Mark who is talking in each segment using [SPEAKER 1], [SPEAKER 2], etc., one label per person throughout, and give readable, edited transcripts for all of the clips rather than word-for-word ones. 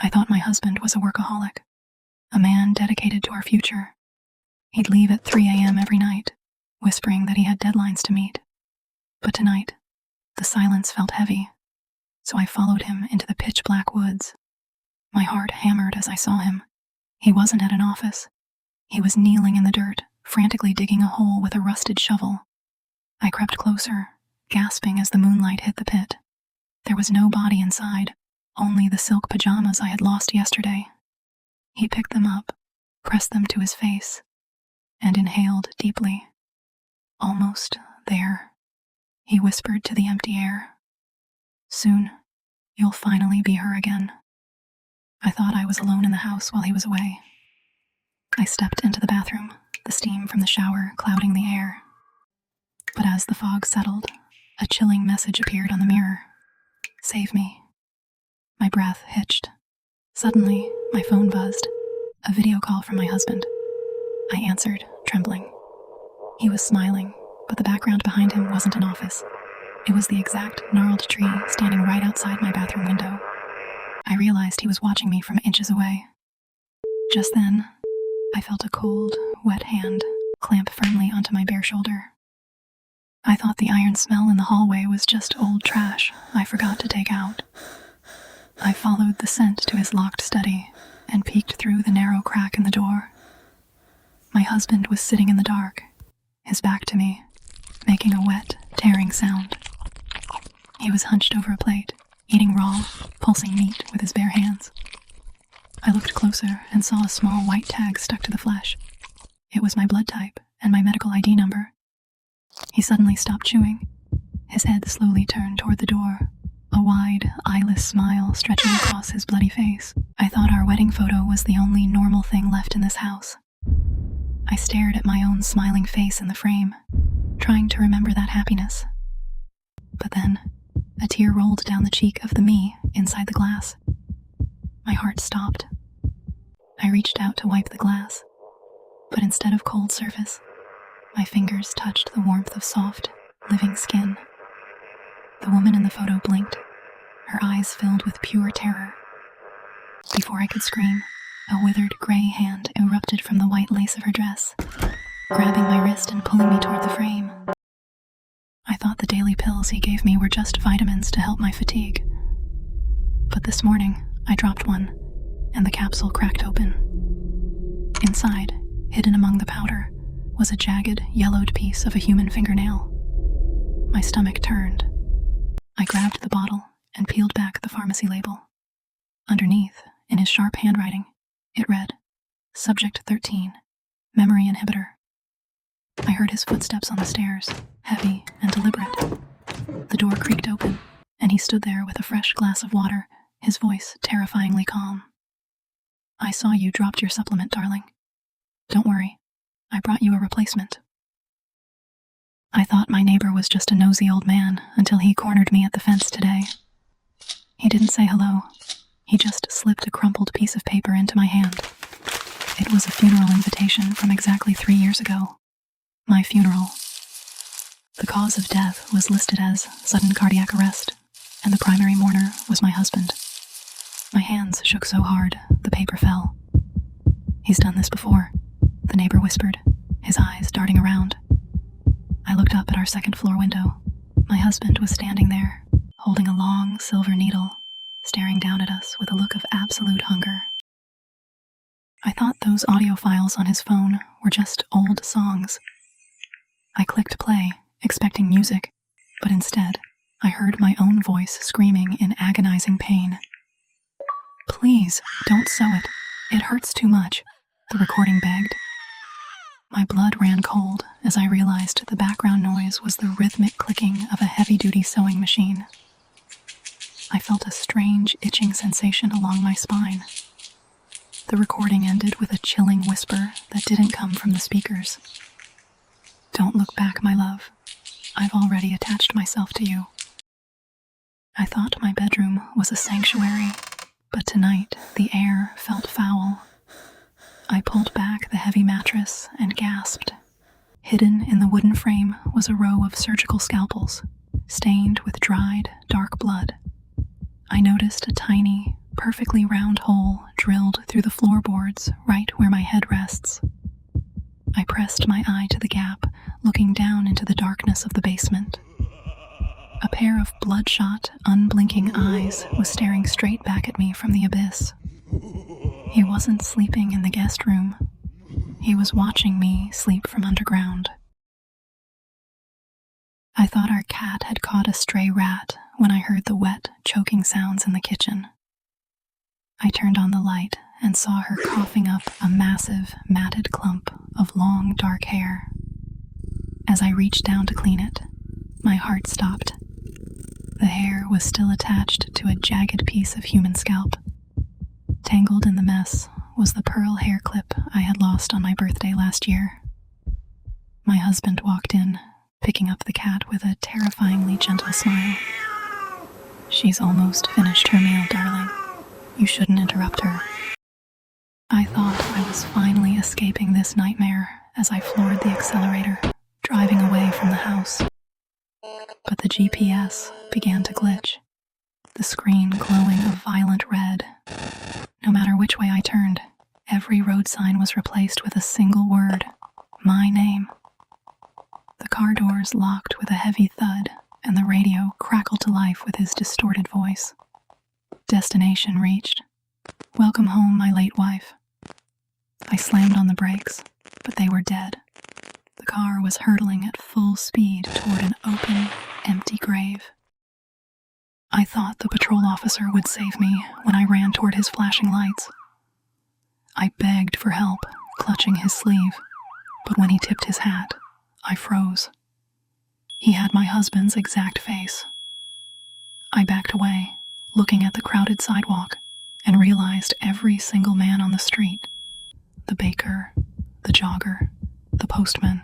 [SPEAKER 1] I thought my husband was a workaholic, a man dedicated to our future. He'd leave at 3 a.m. every night, whispering that he had deadlines to meet. But tonight, the silence felt heavy, so I followed him into the pitch-black woods. My heart hammered as I saw him. He wasn't at an office. He was kneeling in the dirt, frantically digging a hole with a rusted shovel. I crept closer, gasping as the moonlight hit the pit. There was no body inside, only the silk pajamas I had lost yesterday. He picked them up, pressed them to his face, and inhaled deeply. Almost there, he whispered to the empty air. Soon, you'll finally be her again. I thought I was alone in the house while he was away. I stepped into the bathroom, the steam from the shower clouding the air. But as the fog settled, a chilling message appeared on the mirror. Save me. My breath hitched. Suddenly, my phone buzzed. A video call from my husband. I answered, trembling. He was smiling, but the background behind him wasn't an office. It was the exact gnarled tree standing right outside my bathroom window. I realized he was watching me from inches away. Just then, I felt a cold, wet hand clamp firmly onto my bare shoulder. I thought the iron smell in the hallway was just old trash I forgot to take out. I followed the scent to his locked study and peeked through the narrow crack in the door. My husband was sitting in the dark, his back to me, making a wet, tearing sound. He was hunched over a plate, eating raw, pulsing meat with his bare hands. I looked closer and saw a small white tag stuck to the flesh. It was my blood type and my medical ID number. He suddenly stopped chewing. His head slowly turned toward the door, a wide, eyeless smile stretching across his bloody face. I thought our wedding photo was the only normal thing left in this house. I stared at my own smiling face in the frame, trying to remember that happiness. But then, a tear rolled down the cheek of the me inside the glass. My heart stopped. I reached out to wipe the glass, but instead of cold surface, my fingers touched the warmth of soft, living skin. The woman in the photo blinked, her eyes filled with pure terror. Before I could scream, a withered gray hand erupted from the white lace of her dress, grabbing my wrist and pulling me toward the frame. I thought the daily pills he gave me were just vitamins to help my fatigue. But this morning, I dropped one, and the capsule cracked open. Inside, hidden among the powder, was a jagged, yellowed piece of a human fingernail. My stomach turned. I grabbed the bottle and peeled back the pharmacy label. Underneath, in his sharp handwriting, it read, Subject 13, Memory Inhibitor. I heard his footsteps on the stairs, heavy and deliberate. The door creaked open, and he stood there with a fresh glass of water, his voice terrifyingly calm. I saw you dropped your supplement, darling. Don't worry, I brought you a replacement. I thought my neighbor was just a nosy old man until he cornered me at the fence today. He didn't say hello. He just slipped a crumpled piece of paper into my hand. It was a funeral invitation from exactly 3 years ago. My funeral. The cause of death was listed as sudden cardiac arrest, and the primary mourner was my husband. My hands shook so hard, the paper fell. He's done this before, the neighbor whispered, his eyes darting around. I looked up at our second-floor window. My husband was standing there, holding a long silver needle, staring down at us with a look of absolute hunger. I thought those audio files on his phone were just old songs. I clicked play, expecting music, but instead, I heard my own voice screaming in agonizing pain. Please, don't sew it. It hurts too much, the recording begged. My blood ran cold as I realized the background noise was the rhythmic clicking of a heavy-duty sewing machine. I felt a strange, itching sensation along my spine. The recording ended with a chilling whisper that didn't come from the speakers. Don't look back, my love. I've already attached myself to you. I thought my bedroom was a sanctuary, but tonight the air felt foul. I pulled back the heavy mattress and gasped. Hidden in the wooden frame was a row of surgical scalpels, stained with dried, dark blood. I noticed a tiny, perfectly round hole drilled through the floorboards right where my head rests. I pressed my eye to the gap, looking down into the darkness of the basement. A pair of bloodshot, unblinking eyes was staring straight back at me from the abyss. He wasn't sleeping in the guest room. He was watching me sleep from underground. I thought our cat had caught a stray rat when I heard the wet, choking sounds in the kitchen. I turned on the light and saw her coughing up a massive, matted clump of long, dark hair. As I reached down to clean it, my heart stopped. The hair was still attached to a jagged piece of human scalp. Tangled in the mess was the pearl hair clip I had lost on my birthday last year. My husband walked in, picking up the cat with a terrifyingly gentle smile. "She's almost finished her meal, darling. You shouldn't interrupt her." I thought I was finally escaping this nightmare as I floored the accelerator, driving away from the house. But the GPS began to glitch, the screen glowing a violent red. No matter which way I turned, every road sign was replaced with a single word: my name. The car doors locked with a heavy thud, and the radio crackled to life with his distorted voice. Destination reached. Welcome home, my late wife. I slammed on the brakes, but they were dead. The car was hurtling at full speed toward an open, empty grave. I thought the patrol officer would save me when I ran toward his flashing lights. I begged for help, clutching his sleeve, but when he tipped his hat, I froze. He had my husband's exact face. I backed away, looking at the crowded sidewalk, and realized every single man on the street, the baker, the jogger, the postman,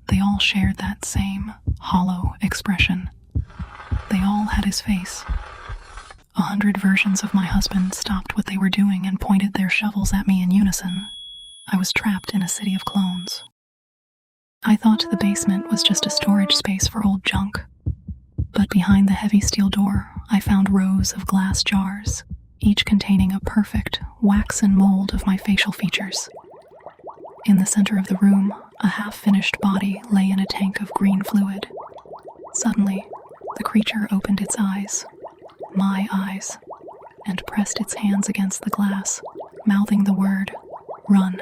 [SPEAKER 1] they all shared that same hollow expression. They all had his face. 100 versions of my husband stopped what they were doing and pointed their shovels at me in unison. I was trapped in a city of clones. I thought the basement was just a storage space for old junk. But behind the heavy steel door, I found rows of glass jars, each containing a perfect waxen mold of my facial features. In the center of the room, a half-finished body lay in a tank of green fluid. Suddenly, the creature opened its eyes, my eyes, and pressed its hands against the glass, mouthing the word, "Run."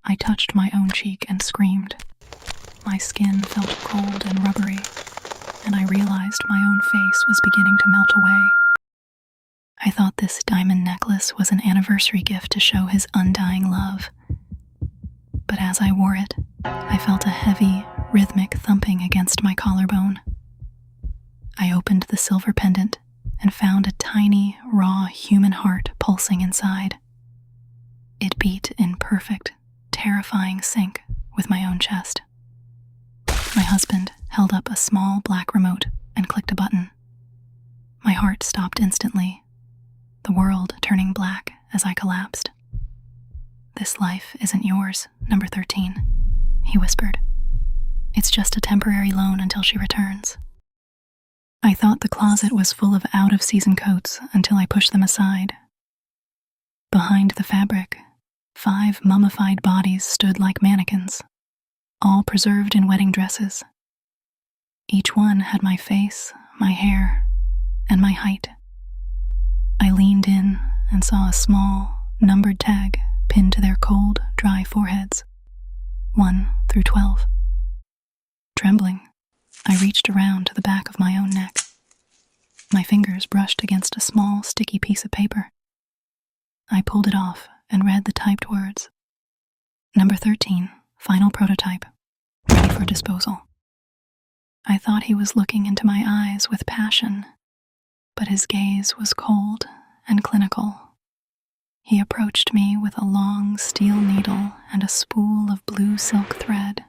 [SPEAKER 1] I touched my own cheek and screamed. My skin felt cold and rubbery, and I realized my own face was beginning to melt away. I thought this diamond necklace was an anniversary gift to show his undying love. But as I wore it, I felt a heavy, rhythmic thumping against my collarbone. I opened the silver pendant and found a tiny, raw human heart pulsing inside. It beat in perfect, terrifying sync with my own chest. My husband held up a small black remote and clicked a button. My heart stopped instantly, the world turning black as I collapsed. "This life isn't yours, number 13, he whispered. "It's just a temporary loan until she returns." I thought the closet was full of out-of-season coats until I pushed them aside. Behind the fabric, 5 mummified bodies stood like mannequins, all preserved in wedding dresses. Each one had my face, my hair, and my height. I leaned in and saw a small, numbered tag pinned to their cold, dry foreheads, 1 through 12. Trembling, I reached around to the back of my own neck. My fingers brushed against a small, sticky piece of paper. I pulled it off and read the typed words. "Number 13, final prototype, ready for disposal." I thought he was looking into my eyes with passion, but his gaze was cold and clinical. He approached me with a long steel needle and a spool of blue silk thread.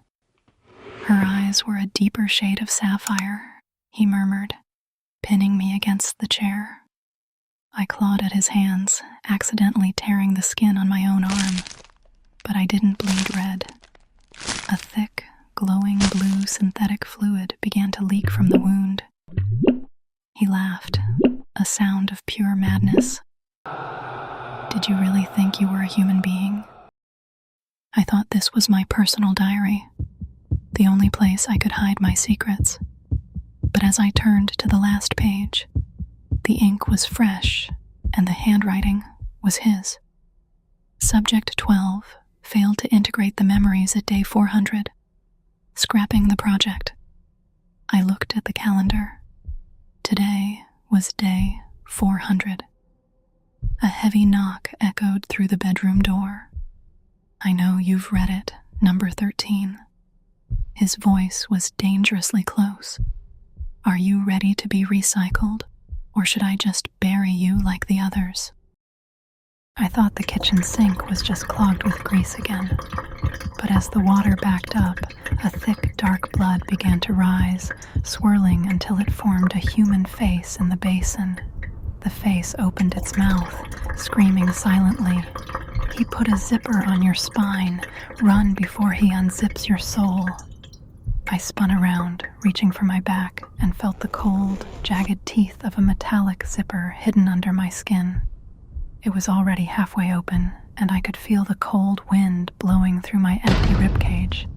[SPEAKER 1] Her eyes were a deeper shade of sapphire, he murmured, pinning me against the chair. I clawed at his hands, accidentally tearing the skin on my own arm, but I didn't bleed red. A thick, glowing blue synthetic fluid began to leak from the wound. He laughed, a sound of pure madness, Did you really think you were a human being? I thought this was my personal diary, the only place I could hide my secrets. But as I turned to the last page, the ink was fresh and the handwriting was his. Subject 12 failed to integrate the memories at day 400, scrapping the project. I looked at the calendar. Today was day 400. A heavy knock echoed through the bedroom door. I know you've read it, number 13. His voice was dangerously close. Are you ready to be recycled, or should I just bury you like the others? I thought the kitchen sink was just clogged with grease again, but as the water backed up, a thick, dark blood began to rise, swirling until it formed a human face in the basin. The face opened its mouth, screaming silently. He put a zipper on your spine. Run before he unzips your soul. I spun around, reaching for my back, and felt the cold, jagged teeth of a metallic zipper hidden under my skin. It was already halfway open, and I could feel the cold wind blowing through my empty ribcage.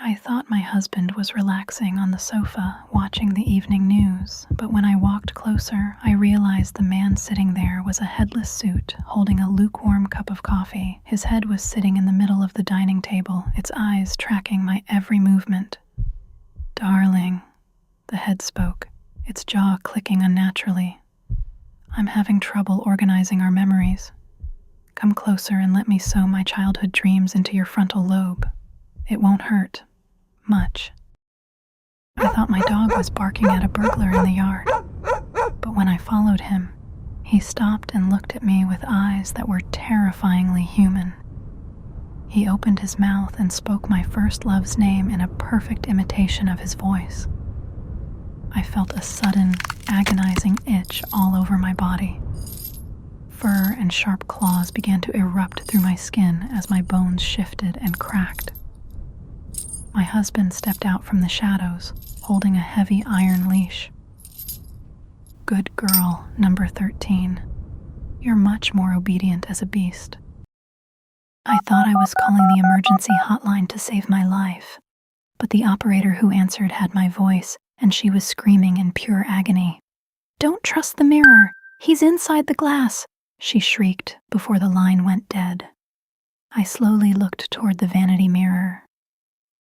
[SPEAKER 1] I thought my husband was relaxing on the sofa, watching the evening news, but when I walked closer, I realized the man sitting there was a headless suit, holding a lukewarm cup of coffee. His head was sitting in the middle of the dining table, its eyes tracking my every movement. "Darling," the head spoke, its jaw clicking unnaturally. "I'm having trouble organizing our memories. Come closer and let me sew my childhood dreams into your frontal lobe. It won't hurt. Much." I thought my dog was barking at a burglar in the yard, but when I followed him, he stopped and looked at me with eyes that were terrifyingly human. He opened his mouth and spoke my first love's name in a perfect imitation of his voice. I felt a sudden, agonizing itch all over my body. Fur and sharp claws began to erupt through my skin as my bones shifted and cracked. My husband stepped out from the shadows, holding a heavy iron leash. "Good girl, number 13. You're much more obedient as a beast." I thought I was calling the emergency hotline to save my life, but the operator who answered had my voice, and she was screaming in pure agony. "Don't trust the mirror. He's inside the glass," she shrieked before the line went dead. I slowly looked toward the vanity mirror.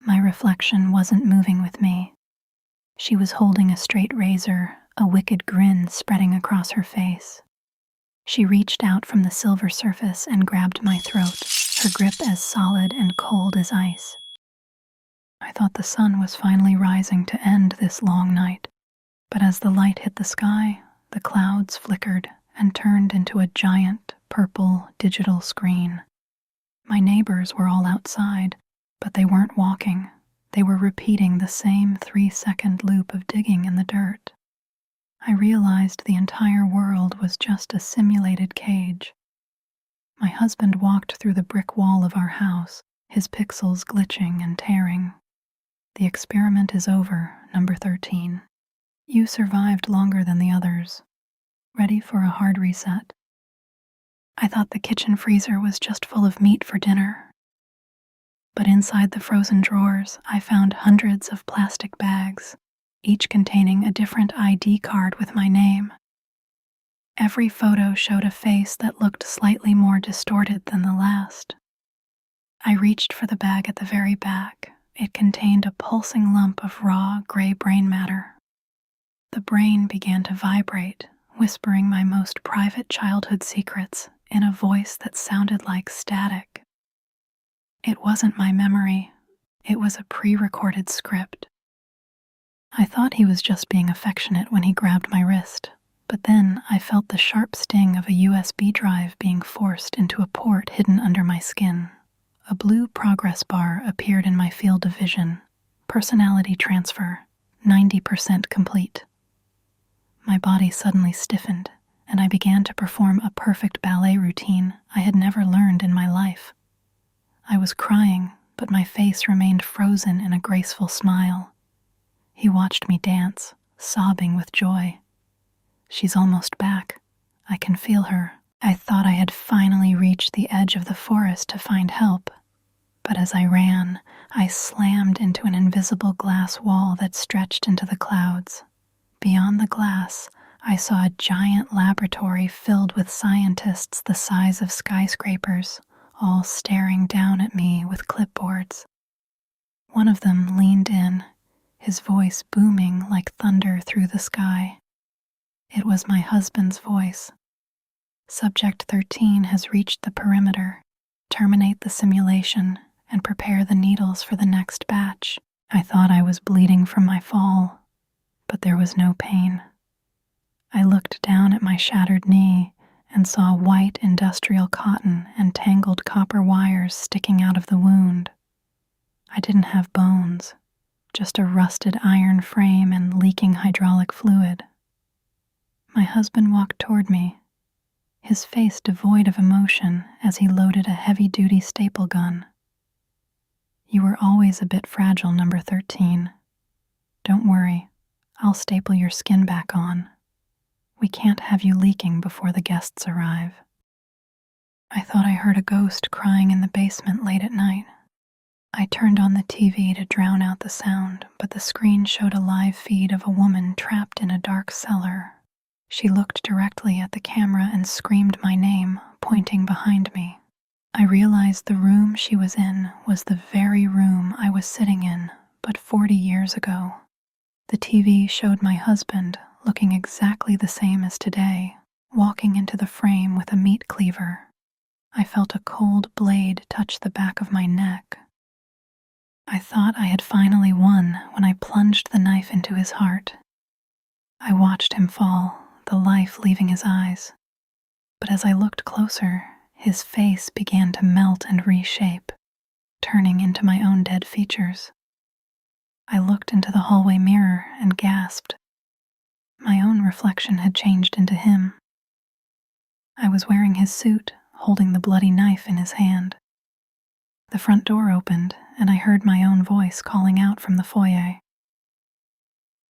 [SPEAKER 1] My reflection wasn't moving with me. She was holding a straight razor, a wicked grin spreading across her face. She reached out from the silver surface and grabbed my throat, her grip as solid and cold as ice. I thought the sun was finally rising to end this long night, but as the light hit the sky, the clouds flickered and turned into a giant, purple, digital screen. My neighbors were all outside, but they weren't walking. They were repeating the same 3-second loop of digging in the dirt. I realized the entire world was just a simulated cage. My husband walked through the brick wall of our house, his pixels glitching and tearing. "The experiment is over, number 13. You survived longer than the others. Ready for a hard reset." I thought the kitchen freezer was just full of meat for dinner. But inside the frozen drawers, I found hundreds of plastic bags, each containing a different ID card with my name. Every photo showed a face that looked slightly more distorted than the last. I reached for the bag at the very back. It contained a pulsing lump of raw, gray brain matter. The brain began to vibrate, whispering my most private childhood secrets in a voice that sounded like static. It wasn't my memory. It was a pre-recorded script. I thought he was just being affectionate when he grabbed my wrist, but then I felt the sharp sting of a USB drive being forced into a port hidden under my skin. A blue progress bar appeared in my field of vision. Personality transfer, 90% complete. My body suddenly stiffened, and I began to perform a perfect ballet routine I had never learned in my life. I was crying, but my face remained frozen in a graceful smile. He watched me dance, sobbing with joy. "She's almost back. I can feel her. I thought I had finally reached the edge of the forest to find help, but as I ran, I slammed into an invisible glass wall that stretched into the clouds. Beyond the glass, I saw a giant laboratory filled with scientists the size of skyscrapers, all staring down at me with clipboards. One of them leaned in, his voice booming like thunder through the sky. It was my husband's voice. Subject 13 has reached the perimeter. Terminate the simulation and prepare the needles for the next batch. I thought I was bleeding from my fall, but there was no pain. I looked down at my shattered knee and saw white industrial cotton and tangled copper wires sticking out of the wound. I didn't have bones, just a rusted iron frame and leaking hydraulic fluid. My husband walked toward me, his face devoid of emotion as he loaded a heavy-duty staple gun. You were always a bit fragile, number 13. Don't worry, I'll staple your skin back on. We can't have you leaking before the guests arrive. I thought I heard a ghost crying in the basement late at night. I turned on the TV to drown out the sound, but the screen showed a live feed of a woman trapped in a dark cellar. She looked directly at the camera and screamed my name, pointing behind me. I realized the room she was in was the very room I was sitting in, but 40 years ago. The TV showed my husband, looking exactly the same as today, walking into the frame with a meat cleaver. I felt a cold blade touch the back of my neck. I thought I had finally won when I plunged the knife into his heart. I watched him fall, the life leaving his eyes. But as I looked closer, his face began to melt and reshape, turning into my own dead features. I looked into the hallway mirror and gasped. My own reflection had changed into him. I was wearing his suit, holding the bloody knife in his hand. The front door opened, and I heard my own voice calling out from the foyer.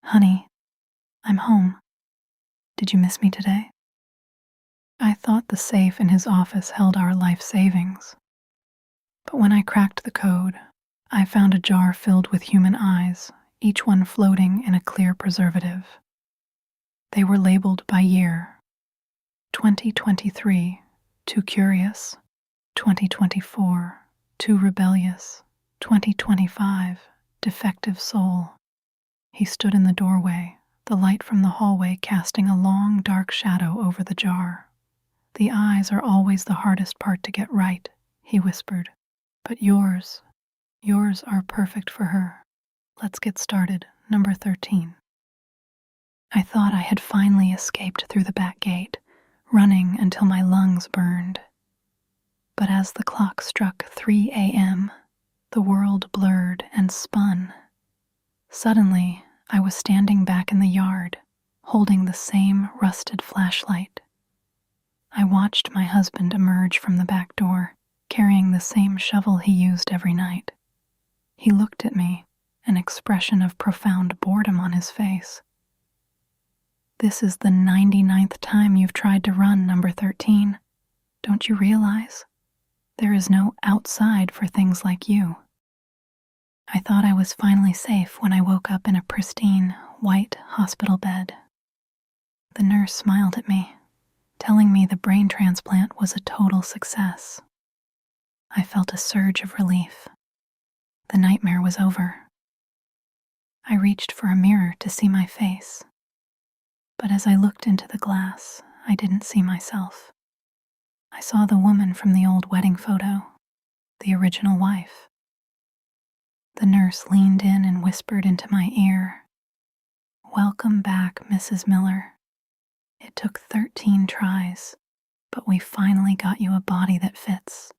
[SPEAKER 1] Honey, I'm home. Did you miss me today? I thought the safe in his office held our life savings. But when I cracked the code, I found a jar filled with human eyes, each one floating in a clear preservative. They were labeled by year. 2023, too curious. 2024, too rebellious. 2025, defective soul. He stood in the doorway, the light from the hallway casting a long, dark shadow over the jar. The eyes are always the hardest part to get right, he whispered. But yours are perfect for her. Let's get started, number 13. I thought I had finally escaped through the back gate, running until my lungs burned. But as the clock struck 3 a.m., the world blurred and spun. Suddenly, I was standing back in the yard, holding the same rusted flashlight. I watched my husband emerge from the back door, carrying the same shovel he used every night. He looked at me, an expression of profound boredom on his face. This is the 99th time you've tried to run, number 13. Don't you realize? There is no outside for things like you. I thought I was finally safe when I woke up in a pristine, white hospital bed. The nurse smiled at me, telling me the brain transplant was a total success. I felt a surge of relief. The nightmare was over. I reached for a mirror to see my face. But as I looked into the glass, I didn't see myself. I saw the woman from the old wedding photo, the original wife. The nurse leaned in and whispered into my ear, "Welcome back, Mrs. Miller. It took 13 tries, but we finally got you a body that fits."